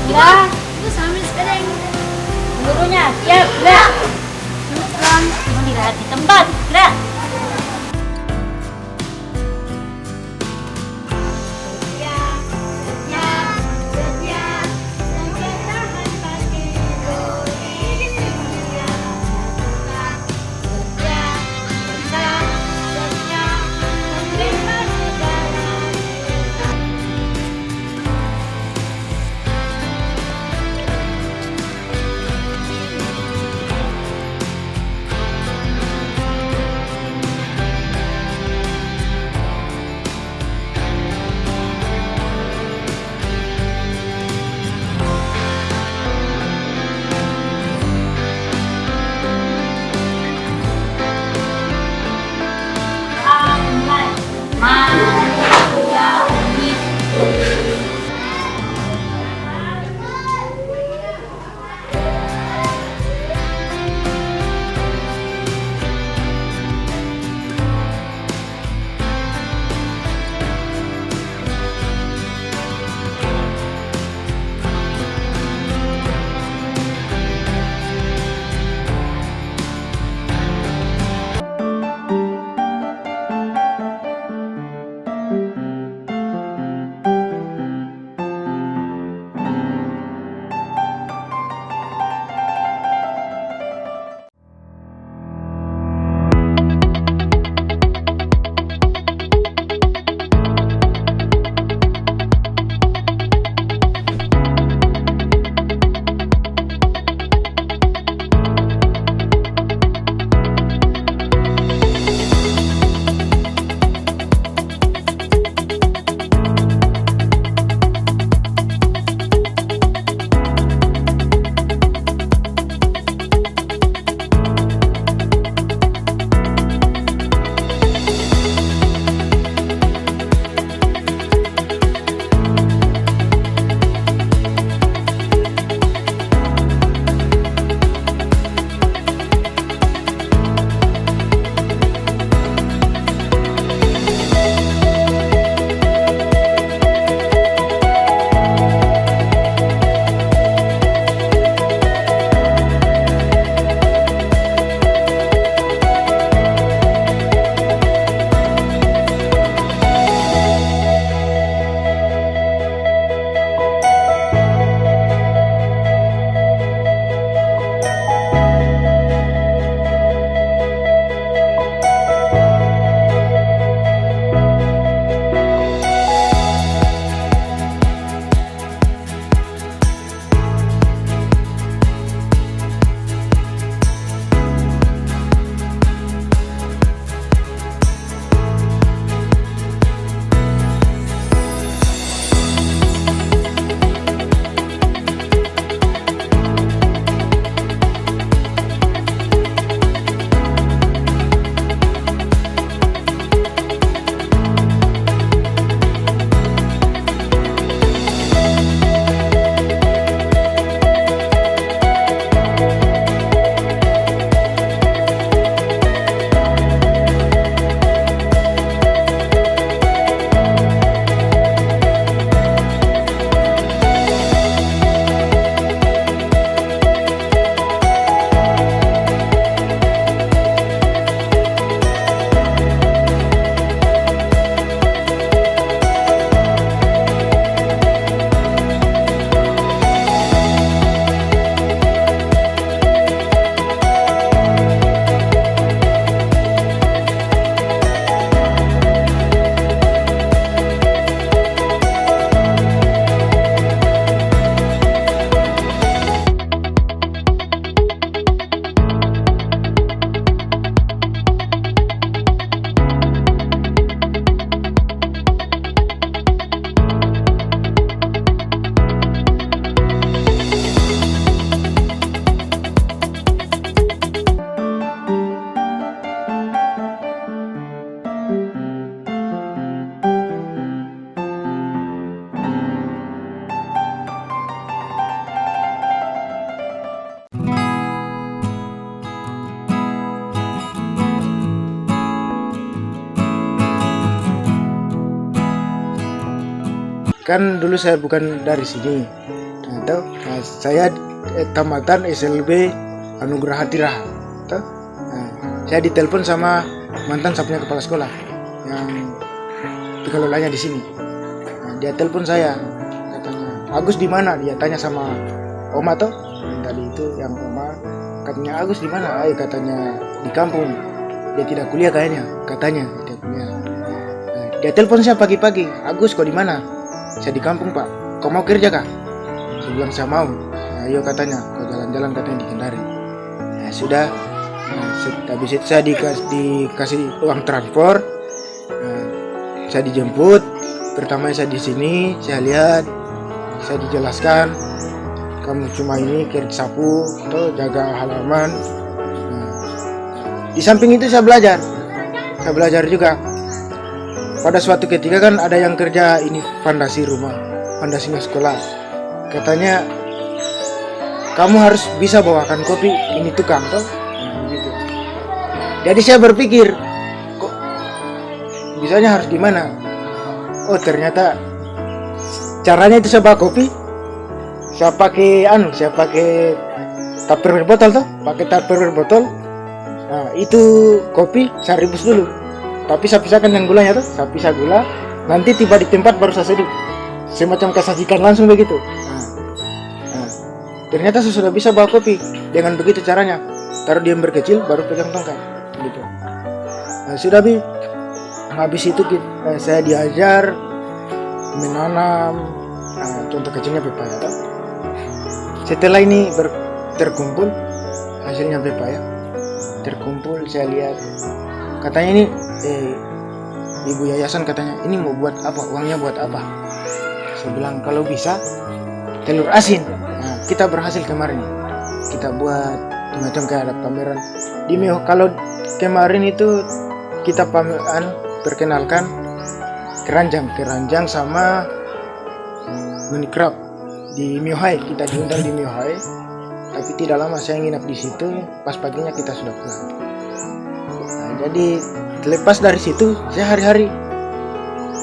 Lah, Itu sambil sekarang. gurunya siap, gerak. Syukran, melihat di tempat, gerak. Kan dulu saya bukan dari sini, Saya tamatan SLB Anugerah Hati Raha. Saya ditelepon sama mantan saya punya kepala sekolah yang dikelolanya di sini. Dia telepon saya, katanya, Agus di mana? Dia tanya sama Oma toh, tadi itu yang Oma, katanya Agus di mana? Katanya di kampung. Dia tidak kuliah kayaknya, katanya dia kuliah. Dia telepon saya pagi-pagi, Agus kau di mana? Saya di kampung Pak. Kau mau kerja kah? Saya bilang saya mau. Ayo katanya, kau jalan-jalan katanya di Kendari. Sudah. Habis itu saya dikasih uang transport. Saya dijemput. Pertama saya di sini, saya lihat, saya dijelaskan, kamu cuma ini kerja sapu, atau jaga halaman. Di samping itu saya belajar juga. Pada suatu ketika kan ada yang kerja ini fondasi rumah, fondasinya sekolah. Katanya kamu harus bisa bawakan kopi, ini tukang toh. Gitu. Jadi saya berpikir, kok bisanya harus gimana? Oh ternyata caranya itu saya bawa kopi, saya pakai tupperware botol toh, pakai tupperware botol. Nah itu kopi saya rebus dulu, tapi saya pisahkan yang gulanya tuh, saya pisah gula, nanti tiba di tempat baru saya seduh, semacam kesajikan langsung begitu. Ternyata saya sudah bisa bawa kopi dengan begitu caranya, taruh di ember kecil baru pegang tongkat gitu. Sudah habis itu saya diajar menanam, contoh kecilnya pepaya toh. Setelah ini terkumpul hasilnya pepaya, terkumpul saya lihat, katanya ini ibu yayasan katanya ini mau buat apa, uangnya buat apa? Saya bilang kalau bisa telur asin. Kita berhasil kemarin, kita buat macam kayak ada pameran di Mio. Kalau kemarin itu kita perkenalkan keranjang sama mini crab di Miohai. Kita diundang di Miohai, tapi tidak lama saya nginap di situ. Pas paginya kita sudah pulang. Jadi lepas dari situ saya hari-hari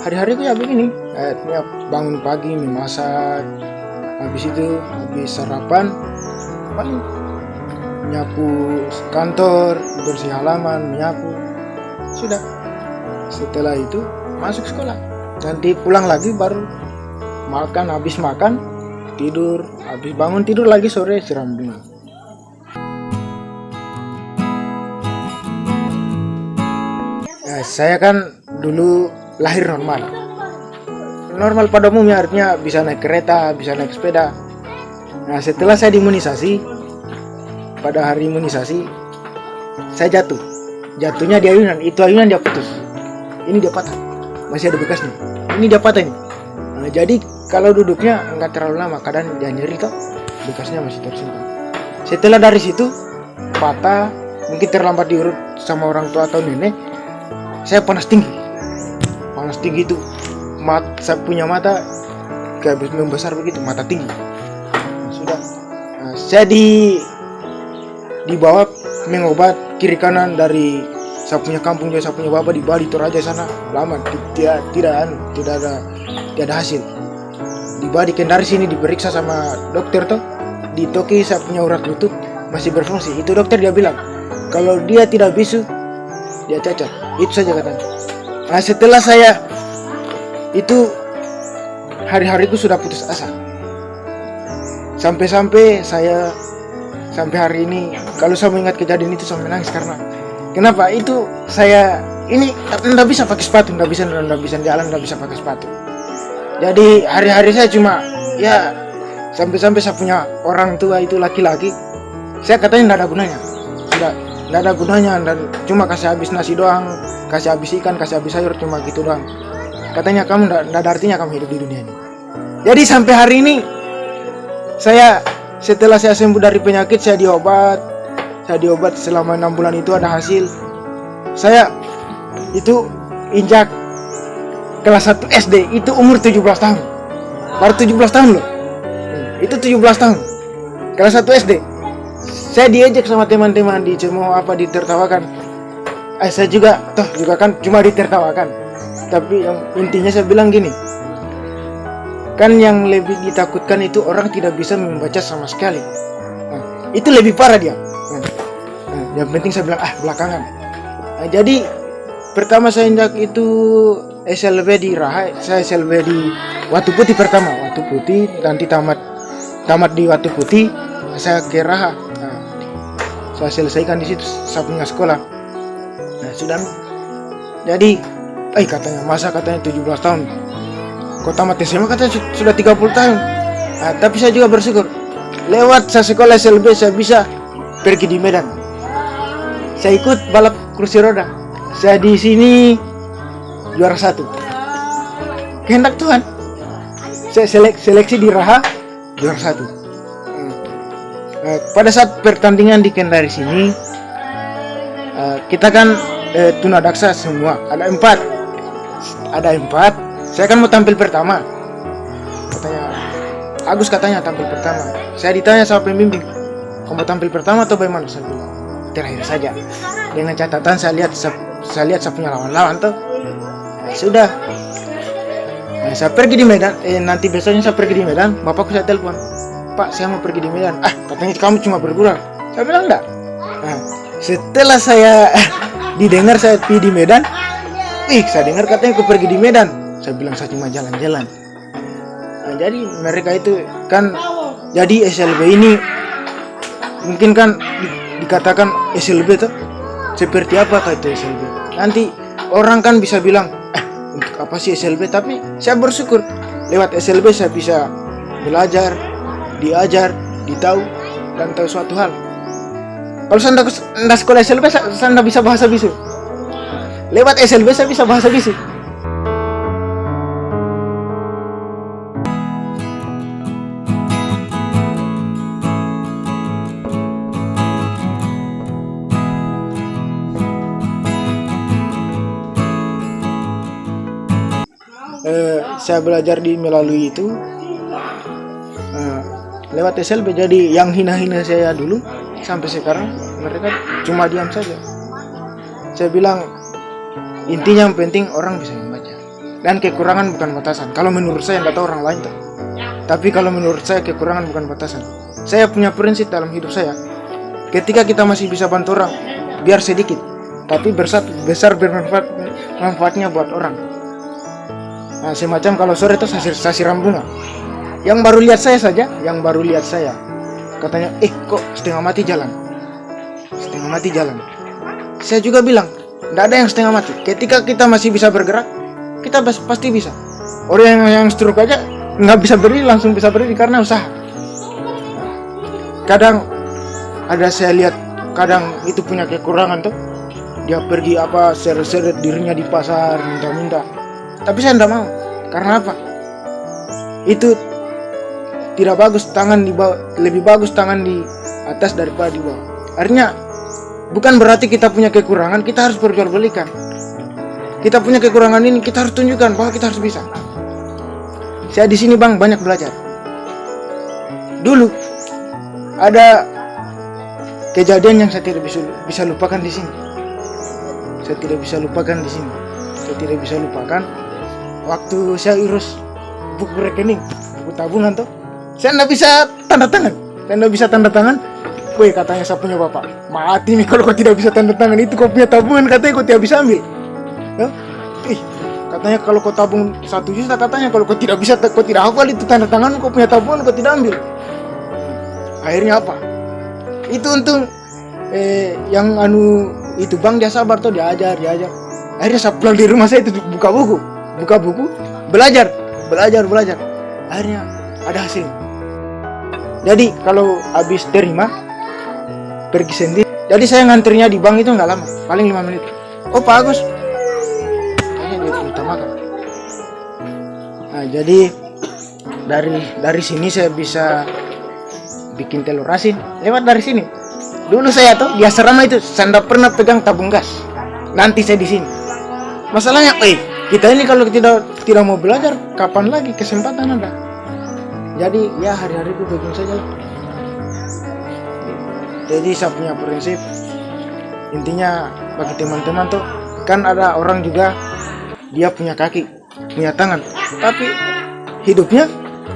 itu ya begini, bangun pagi memasak, habis sarapan, paling nyapu kantor, bersih halaman, menyapu, sudah. Setelah itu masuk sekolah, nanti pulang lagi baru makan, habis makan tidur, habis bangun tidur lagi sore siram bunga. Saya kan dulu lahir normal pada umumnya, artinya bisa naik kereta, bisa naik sepeda. Nah setelah saya diimunisasi, pada hari imunisasi saya jatuhnya di ayunan, itu ayunan dia putus, ini dia patah, masih ada bekasnya, ini dia patah ini. Nah, jadi kalau duduknya enggak terlalu lama, kadang dia nyeri toh, bekasnya masih tersimpan. Setelah dari situ patah, mungkin terlambat diurut sama orang tua atau nenek, saya panas tinggi itu, saya punya mata kayak membesar begitu, mata tinggi. Sudah, saya dibawa mengobat kiri kanan dari saya punya kampung, juga saya punya bapak di Bali Toraja sana lama, tidak ada hasil. Dibawa di Kendari sini diperiksa sama dokter toh, di Toki saya punya urat lutut masih berfungsi. Itu dokter dia bilang kalau dia tidak bisu dia cacat, itu saja katanya. Nah setelah saya itu hari-hariku sudah putus asa, sampai hari ini kalau saya mengingat kejadian itu saya menangis. Karena kenapa? Itu saya ini nggak bisa pakai sepatu, nggak bisa jalan, nggak bisa pakai sepatu. Jadi hari-hari saya cuma ya sampai saya punya orang tua itu laki-laki, saya katanya nggak ada gunanya, sudah nggak ada gunanya, dan cuma kasih habis nasi doang, kasih habis ikan, kasih habis sayur, cuma gitu doang. Katanya kamu nggak ada artinya kamu hidup di dunia ini. Jadi sampai hari ini setelah saya sembuh dari penyakit, saya diobat selama 6 bulan, itu ada hasil. Saya itu injak kelas 1 SD, itu umur 17 tahun, baru 17 tahun loh, itu 17 tahun, kelas 1 SD. Saya diejek sama teman-teman, dicemooh apa, ditertawakan. Saya juga kan cuma ditertawakan, tapi yang intinya saya bilang gini, Kan yang lebih ditakutkan itu orang tidak bisa membaca sama sekali. Itu lebih parah dia. Yang penting saya bilang belakangan. Jadi pertama saya injak itu SLB di Raha, saya SLB di Watu Putih pertama, Watu Putih, nanti tamat di Watu Putih, saya ke Raha. Saya selesaikan di situ, saya punya sekolah. Sudah. Jadi, katanya masa katanya 17 tahun. Kok tamat SMA katanya sudah 30 tahun. Tapi saya juga bersyukur. Lewat saya sekolah SLB saya bisa pergi di Medan. Saya ikut balap kursi roda. Saya di sini juara 1. Kehendak Tuhan. Saya seleksi di Raha juara 1. Pada saat pertandingan di Kendari sini, kita kan tunadaksa semua. Ada 4. Saya kan mau tampil pertama. Agus katanya tampil pertama. Saya ditanya sama pembimbing, kamu mau tampil pertama atau bagaimana? Saya bilang terakhir saja. Dengan catatan saya lihat saya punya lawan-lawan tuh. Sudah. Saya pergi di Medan. Nanti besoknya saya pergi di Medan. Bapakku saya telepon, Pak, saya mau pergi di Medan. Katanya kamu cuma bergurau. Saya bilang enggak. Setelah saya didengar saya pergi di Medan, saya dengar katanya aku pergi di Medan. Saya bilang saya cuma jalan-jalan. Jadi mereka itu kan, jadi SLB ini mungkin kan dikatakan SLB tuh seperti apa itu SLB. Nanti orang kan bisa bilang untuk apa sih SLB, tapi saya bersyukur lewat SLB saya bisa belajar, diajar, ditahu dan tahu suatu hal. Kalau saya tidak sekolah SLB saya tidak bisa bahasa bisu. Lewat SLB saya bisa bahasa bisu. Saya belajar melalui itu lewat SLB. Jadi yang hina-hina saya dulu sampai sekarang mereka cuma diam saja. Saya bilang intinya yang penting orang bisa membaca, dan kekurangan bukan batasan. Kalau menurut saya, nggak tahu orang lain tuh, tapi kalau menurut saya kekurangan bukan batasan. Saya punya prinsip dalam hidup saya, ketika kita masih bisa bantu orang, biar sedikit tapi besar bermanfaatnya buat orang. Semacam kalau sore itu saya siram bunga. Yang baru lihat saya saja, katanya, kok setengah mati jalan. Saya juga bilang, tidak ada yang setengah mati. Ketika kita masih bisa bergerak, kita pasti bisa. Orang yang stroke aja nggak bisa berdiri, langsung bisa berdiri karena usaha. Kadang ada saya lihat, kadang itu punya kekurangan tuh. Dia pergi seret-seret dirinya di pasar, minta-minta. Tapi saya tidak mau. Karena apa? Itu tidak bagus, tangan di bawah, lebih bagus tangan di atas daripada di bawah. Artinya bukan berarti kita punya kekurangan kita harus perjualbelikan. Kita punya kekurangan ini kita harus tunjukkan bahwa kita harus bisa. Saya di sini Bang banyak belajar. Dulu ada kejadian yang saya tidak bisa lupakan di sini. Saya tidak bisa lupakan waktu saya urus buku rekening, buku tabungan tuh. Saya tidak bisa tanda tangan. Woi, katanya saya punya bapak, mati nih kalau kau tidak bisa tanda tangan itu, kau punya tabungan katanya kau tidak bisa ambil. Katanya kalau kau tabung 1 juta, katanya kalau kau tidak bisa, kau tidak hafal itu tanda tangan, kau punya tabungan kau tidak ambil. Akhirnya apa? Itu untung yang itu Bang dia sabar tuh, diajar. Akhirnya saya pulang di rumah saya itu buka buku, belajar. Akhirnya ada hasil. Jadi kalau habis terima pergi sendiri. Jadi saya ngantrinya di bank itu nggak lama, paling 5 menit. Oh Pak Agus, kayaknya dia utamakan. Jadi dari sini saya bisa bikin telur asin lewat dari sini. Dulu saya tuh di asrama itu saya tidak pernah pegang tabung gas. Nanti saya di sini. Masalahnya, kita ini kalau tidak mau belajar, kapan lagi kesempatan ada? Jadi ya hari-hari itu begini saja. Jadi saya punya prinsip, intinya bagi teman-teman tuh, kan ada orang juga dia punya kaki, punya tangan, tapi hidupnya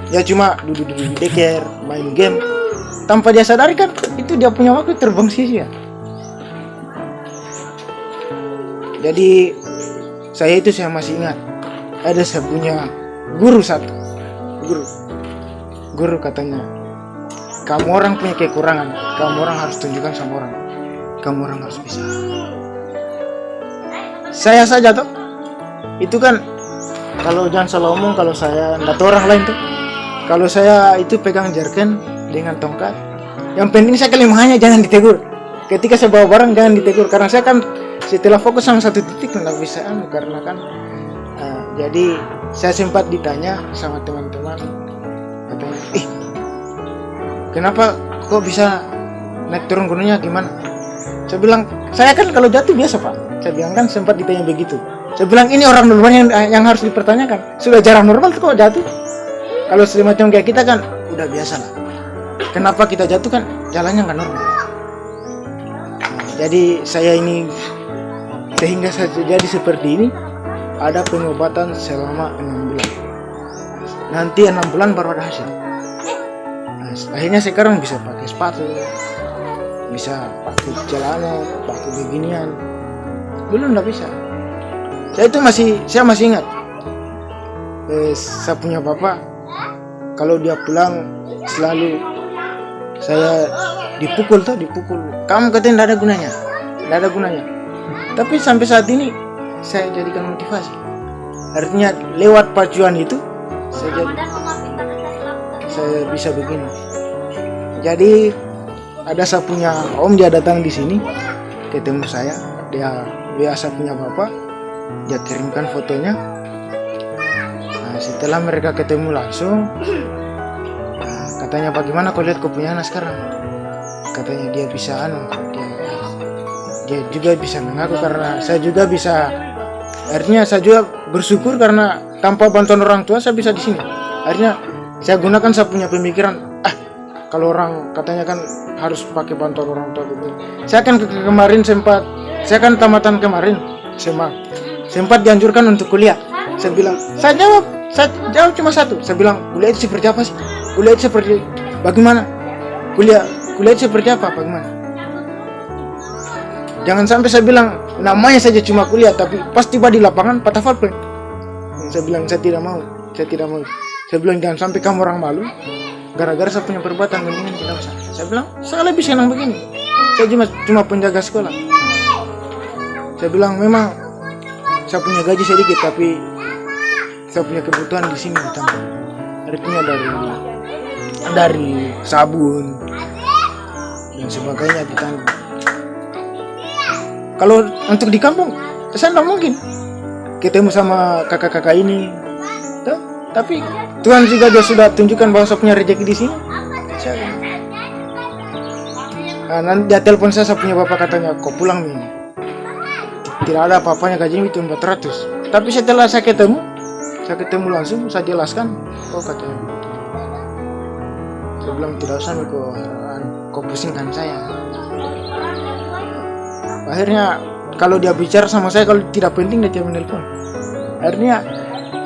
Ya cuma duduk-duduk di deker, main game. Tanpa dia sadari kan itu dia punya waktu terbang sia-sia. Jadi saya masih ingat ada saya punya guru satu. Guru katanya, kamu orang punya kekurangan, kamu orang harus tunjukkan sama orang, kamu orang harus bisa. Saya saja tuh, itu kan kalau jangan salah omong, kalau saya nggak tahu orang lain tuh, kalau saya itu pegang jerken dengan tongkat, yang penting saya kelemahannya jangan ditegur. Ketika saya bawa barang jangan ditegur, karena saya kan setelah fokus sama satu titik nggak bisa karena kan jadi saya sempat ditanya sama teman-teman, katanya, kenapa kok bisa naik turun gunungnya gimana? Saya bilang, saya kan kalau jatuh biasa pak. Saya bilang kan sempat ditanya begitu. Saya bilang ini orang normal yang harus dipertanyakan. Sudah jarang normal tuh kok jatuh. Kalau semacam kayak kita kan udah biasa lah. Kenapa kita jatuh kan jalannya nggak normal. Jadi saya ini sehingga saya jadi seperti ini ada pengobatan selama 6 bulan. Nanti 6 bulan baru ada hasil. Nah, akhirnya sekarang bisa pakai sepatu, bisa pakai celana, pakai beginian. Dulu nggak bisa. Saya masih ingat. Saya punya bapak, kalau dia pulang selalu saya dipukul. Kamu katanya nggak ada gunanya. Tapi sampai saat ini saya jadikan motivasi. Artinya lewat pacuan itu saya bisa begini. Jadi ada saya punya om, dia datang di sini ketemu saya, dia biasa punya bapak, dia kirimkan fotonya. Nah, setelah mereka ketemu langsung, katanya bagaimana kau lihat kau punya anak sekarang? Katanya dia bisa dia juga bisa mengaku karena saya juga bisa. Artinya saya juga bersyukur karena tanpa bantuan orang tua saya bisa di sini. Artinya saya gunakan saya punya pemikiran, kalau orang katanya kan harus pakai bantuan orang tua begini. Saya kan kemarin saya kan tamatan kemarin SMA, sempat dianjurkan untuk kuliah. Saya bilang, saya jawab cuma satu. Saya bilang, kuliah itu seperti apa sih? Kuliah itu seperti bagaimana? Kuliah itu seperti apa? Bagaimana? Jangan sampai saya bilang namanya saja cuma kuliah, tapi pas tiba di lapangan patah valve. Saya bilang saya tidak mau. Saya bilang jangan sampai kamu orang malu gara-gara saya punya perbuatan begini, tidak usah. Saya bilang saya lebih senang begini. Saya cuma penjaga sekolah. Saya bilang memang saya punya gaji sedikit, tapi saya punya kebutuhan di sini ditambah. Artinya dari sabun dan sebagainya ditambah. Kalau untuk di kampung, saya tidak mungkin ketemu sama kakak-kakak ini. Tapi Tuhan juga dia sudah tunjukkan bahwa saya punya rezeki di sini. Nanti dia telepon saya punya bapak, katanya kau pulang nih. Tidak ada apa-apanya, gajinya itu 400. Tapi setelah saya ketemu langsung, saya jelaskan, katanya. Saya bilang tidak usah kau pusingkan saya. Akhirnya kalau dia bicara sama saya, kalau tidak penting dia menelpon. Akhirnya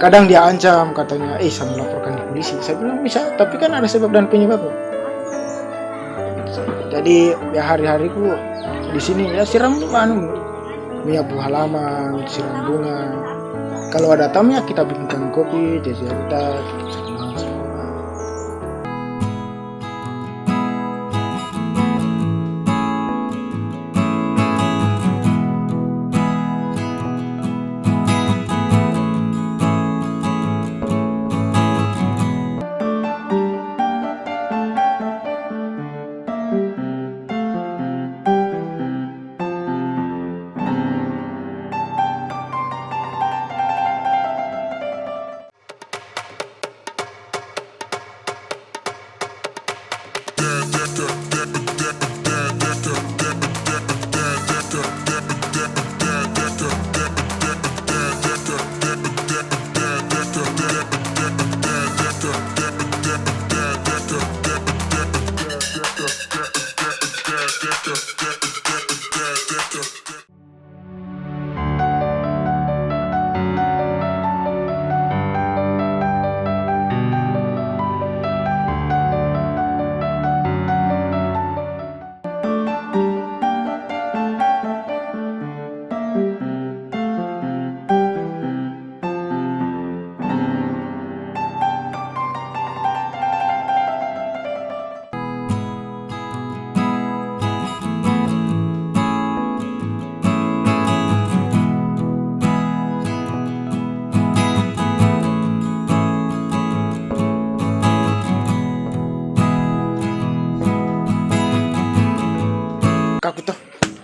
kadang dia ancam, katanya saya melaporkan di polisi. Saya bilang bisa, tapi kan ada sebab dan penyebab. Jadi ya hari-hariku di sini ya siram minyak buah halaman, siram bunga. Kalau ada tamu ya kita bikinkan kopi, cerita.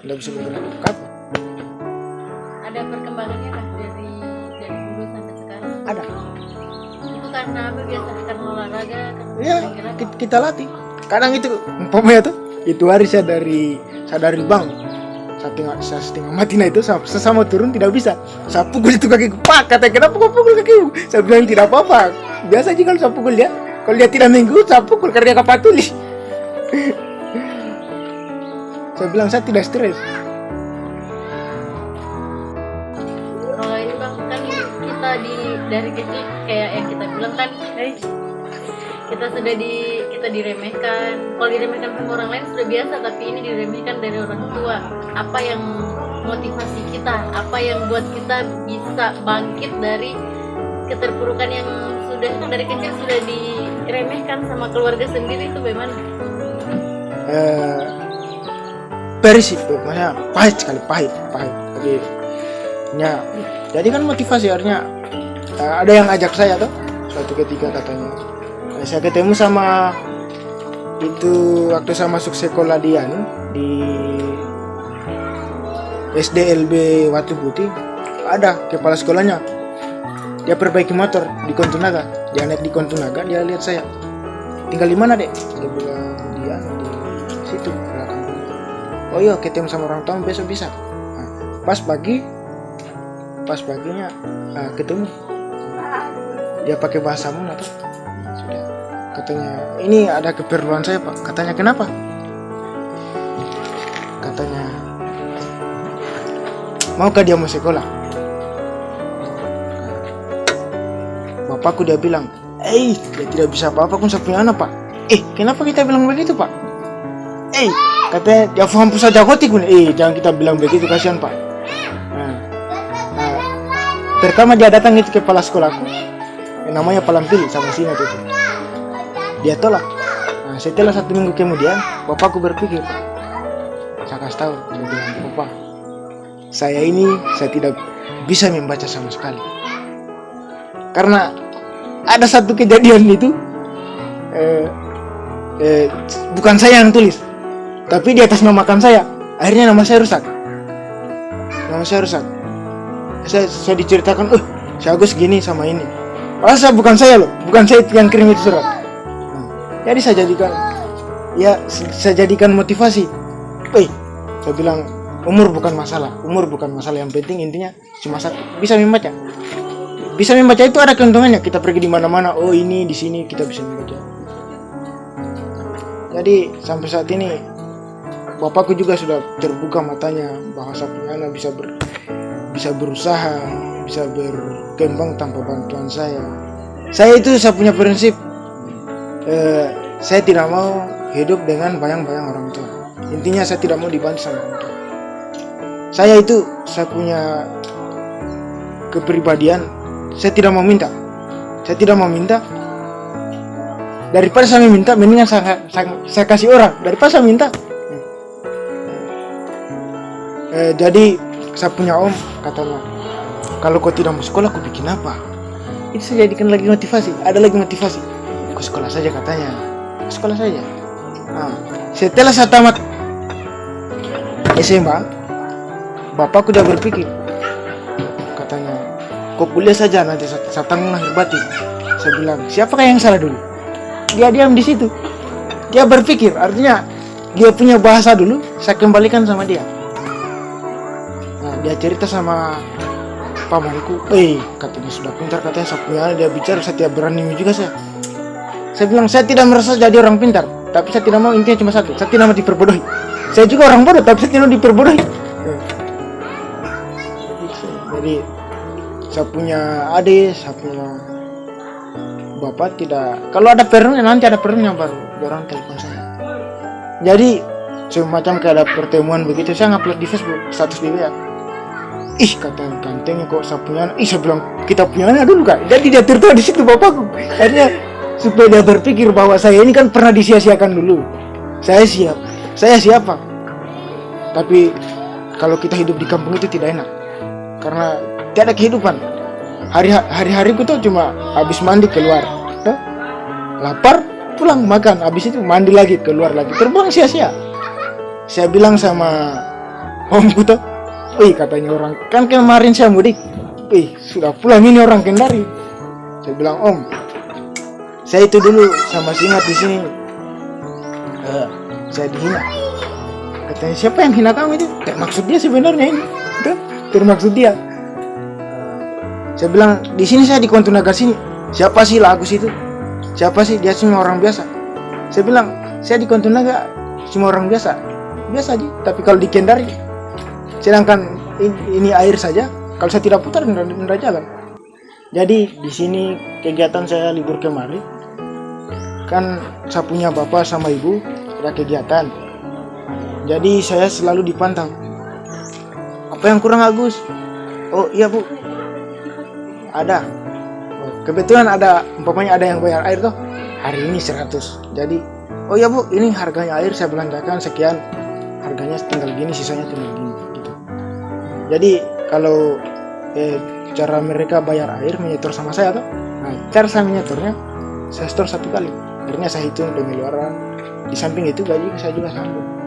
tidak bisa bergerak apa. Ada perkembangannya kah dari dulu sampai sekarang? Ada. Itu karena apa biasa? Karena olahraga? Ya, kita latih. Kadang itu umpamanya tuh itu hari saya dari bang saya setengah mati, nah itu sesama turun tidak bisa saya pukul itu kaki pak, katanya kenapa kau pukul kakimu, saya bilang tidak apa-apa, biasa aja kalau saya pukul dia, kalau dia tidak minggu saya pukul karena dia kapatuli. Saya bilang saya tidak stres. Kalau ini bang kan kita dari kecil kayak yang kita bilang kan, kita diremehkan. Kalau diremehkan sama orang lain sudah biasa, tapi ini diremehkan dari orang tua. Apa yang motivasi kita? Apa yang buat kita bisa bangkit dari keterpurukan yang sudah dari kecil sudah diremehkan sama keluarga sendiri itu bagaimana? Perih sih, maksudnya pahit sekali, pahit. Jadi kan motivasi artinya ada yang ajak saya tuh suatu ketika katanya. Saya ketemu sama itu waktu saya masuk sekolah di SDLB Watu Putih, ada kepala sekolahnya, dia perbaiki motor di Kontunaga, dia naik di Kontunaga, dia lihat saya, tinggal di mana dek? Dia bilang dia di situ belakang. Oh iya, ketemu sama orang tua besok bisa. Nah, pas paginya ketemu, dia pakai bahasa Muna tuh. Sudah, katanya ini ada keperluan saya pak. Katanya kenapa? Katanya maukah dia mau sekolah? Bapakku dia bilang, dia tidak bisa apa-apa pun saya punya anak pak. Kenapa kita bilang begitu pak? Katanya dia paham pusat jagotik pun. Jangan kita bilang begitu, kasihan pak. Pertama dia datang itu kepala sekolahku, namanya Palampili sama Sina itu. Dia tolak. Setelah 1 minggu kemudian, bapakku berpikir, saya kasih tahu, saya bilang, Bapak, saya tidak bisa membaca sama sekali. Karena ada satu kejadian itu, bukan saya yang tulis, tapi di atas namakan saya. Akhirnya nama saya rusak. Saya diceritakan, si Agus gini sama ini. Padahal bukan saya yang kirim itu surat. Jadi saya jadikan motivasi. Saya bilang umur bukan masalah, yang penting intinya cuma satu, bisa membaca. Bisa membaca itu ada keuntungannya. Kita pergi di mana-mana, ini di sini kita bisa membaca. Jadi sampai saat ini bapakku juga sudah terbuka matanya bahwa saya punya anak bisa berusaha, bisa berkembang tanpa bantuan saya. Saya punya prinsip, saya tidak mau hidup dengan bayang-bayang orang tua. Intinya saya tidak mau dibantu sama orang tua. Saya punya kepribadian, saya tidak mau minta. Daripada saya minta, mendingan saya kasih orang daripada saya minta. Jadi saya punya om, katanya, kalau kau tidak mau sekolah, kau bikin apa? Itu saya jadikan lagi motivasi. Ada lagi motivasi. Kau sekolah saja katanya. Sekolah saja. Setelah saya tamat SMA, bapakku udah berpikir, katanya, kau kuliah saja nanti saya tanggung lahir batin. Saya bilang, siapakah yang salah dulu? Dia diam di situ. Dia berpikir, artinya dia punya bahasa dulu, saya kembalikan sama dia. Dia cerita sama pamanku, katanya sudah pintar, katanya saya punya anak, dia bicara, saya tidak berani juga saya. Saya bilang, saya tidak merasa jadi orang pintar, tapi saya tidak mau, intinya cuma satu, saya tidak mau diperbodohi. Saya juga orang bodoh, tapi saya tidak mau diperbodohi. Jadi saya punya adik, saya punya bapak tidak. Kalau ada perlunya, nanti ada perlunya baru orang telepon saya. Jadi semacam kayak ada pertemuan begitu, saya ngupload di Facebook, status di WA. Katanya gantengnya kok saya punya anak. Saya bilang kita punya anak dulu kak. Jadi dia tertawa di situ bapakku. Akhirnya supaya dia berpikir bahwa saya ini kan pernah disia-siakan dulu. Saya siapa? Tapi kalau kita hidup di kampung itu tidak enak, karena tidak ada kehidupan. Hari-hariku tuh cuma habis mandi keluar, lapar pulang makan, habis itu mandi lagi keluar lagi, terbang sia-sia. Saya bilang sama omku tuh, wih katanya orang, kan kemarin saya mudik, wih sudah pulang ini orang Kendari. Saya bilang, Om, saya itu dulu sama singat di sini, saya dihina. Katanya, siapa yang hina kamu itu? Maksud dia sebenarnya ini, kan? Termaksud dia. Saya bilang, di sini saya di Kontunaga sini. Siapa sih Agus itu? Siapa sih? Dia cuma orang biasa. Saya bilang, saya di Kontunaga cuma orang biasa. Biasa aja. Tapi kalau di Kendari, sedangkan ini air saja, kalau saya tidak putar nggak jalan. Jadi di sini kegiatan saya libur kemarin, kan saya punya bapak sama ibu ada kegiatan. Jadi saya selalu dipantau. Apa yang kurang Agus? Oh iya Bu, ada. Kebetulan ada, umpamanya ada yang bayar air tuh hari ini 100. Jadi oh ya Bu, ini harganya air saya belanjakan sekian, harganya tinggal gini, sisanya tinggal gini gitu. Jadi kalau cara mereka bayar air menyetor sama saya tuh, nah cara saya menyetornya, saya setor 1 kali, akhirnya saya hitung pengeluaran. Di samping itu gaji saya juga sambung.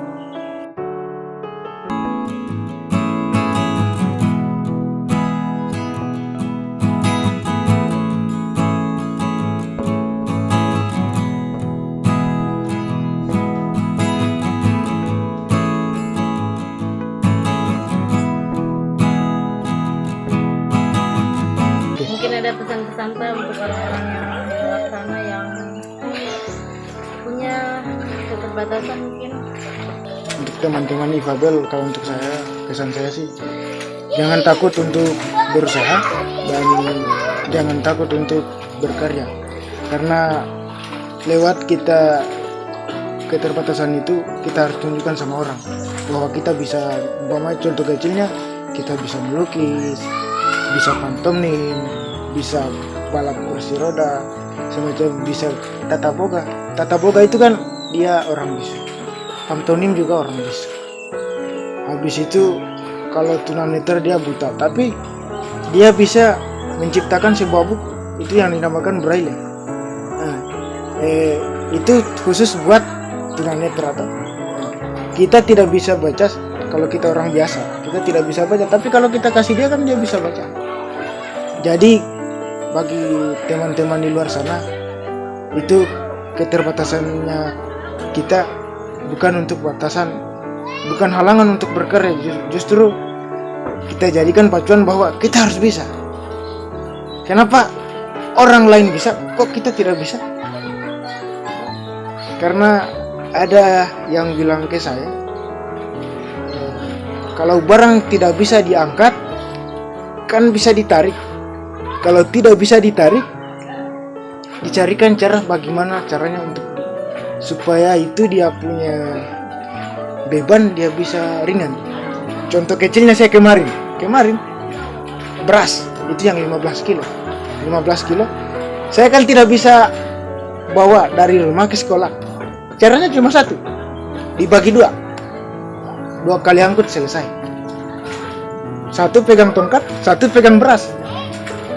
Mungkin ada pesan-pesan untuk orang-orang yang di luar sana yang punya keterbatasan mungkin. Untuk teman-teman Ifabel, kalau untuk saya, kesan saya sih, jangan takut untuk berusaha dan jangan takut untuk berkarya. Karena lewat kita keterbatasan itu, kita harus tunjukkan sama orang bahwa kita bisa, umpamanya contoh kecilnya, kita bisa melukis, bisa pantomim, bisa balap kursi roda, semacam bisa tata boga. Tata boga itu kan dia orang bisa, pantomim juga orang bisa. Habis itu kalau tunanetra dia buta, tapi dia bisa menciptakan sebuah buku, itu yang dinamakan braille. Nah, itu khusus buat tunanetra. Kita tidak bisa baca kalau kita orang biasa, kita tidak bisa baca, tapi kalau kita kasih dia kan dia bisa baca. Jadi bagi teman-teman di luar sana, itu keterbatasannya kita bukan untuk batasan, bukan halangan untuk berkarya, justru kita jadikan pacuan bahwa kita harus bisa. Kenapa orang lain bisa, kok kita tidak bisa? Karena ada yang bilang ke saya, kalau barang tidak bisa diangkat, kan bisa ditarik. Kalau tidak bisa ditarik, dicarikan cara bagaimana caranya untuk supaya itu dia punya beban, dia bisa ringan. Contoh kecilnya saya kemarin beras itu yang 15 kilo. Saya kan tidak bisa bawa dari rumah ke sekolah. Caranya cuma satu, dibagi 2 kali angkut selesai. Satu pegang tongkat, satu pegang beras.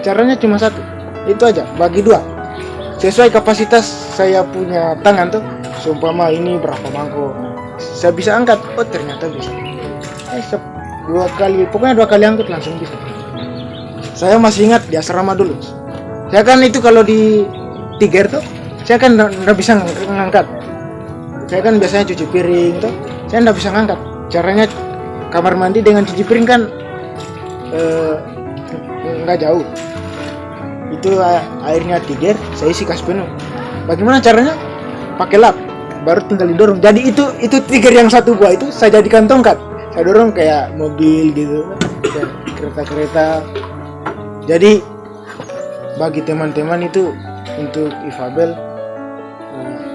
Caranya cuma satu, itu aja, bagi 2 sesuai kapasitas saya punya tangan tuh. Seumpama ini berapa mangkok, saya bisa angkat, oh ternyata bisa. 2 kali, pokoknya 2 kali angkut langsung bisa. Saya masih ingat di asrama dulu, saya kan itu kalau di Tiger tuh, saya kan nggak bisa ngangkat. Saya kan biasanya cuci piring tuh, saya nggak bisa ngangkat. Caranya kamar mandi dengan cuci piring kan nggak jauh. Itu airnya Tiger, saya isi kas penuh. Bagaimana caranya? Pakai lap, baru tinggal didorong. Jadi itu Tiger yang 1 buah itu saya jadikan tongkat. Saya dorong kayak mobil gitu, kayak kereta-kereta. Jadi bagi teman-teman itu, untuk Ifabel,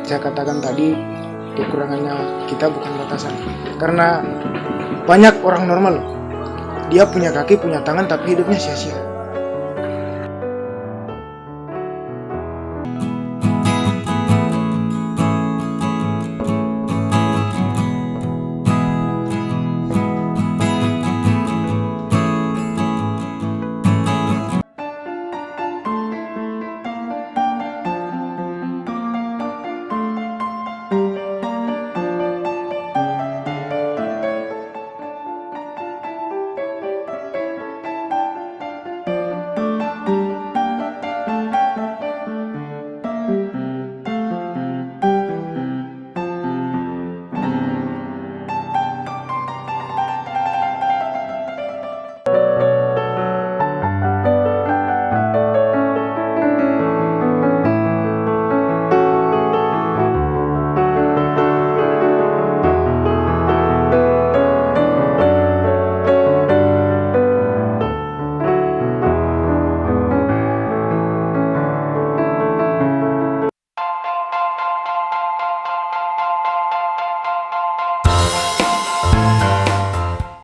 saya katakan tadi, kekurangannya kita bukan batasan. Karena banyak orang normal, dia punya kaki, punya tangan, tapi hidupnya sia-sia.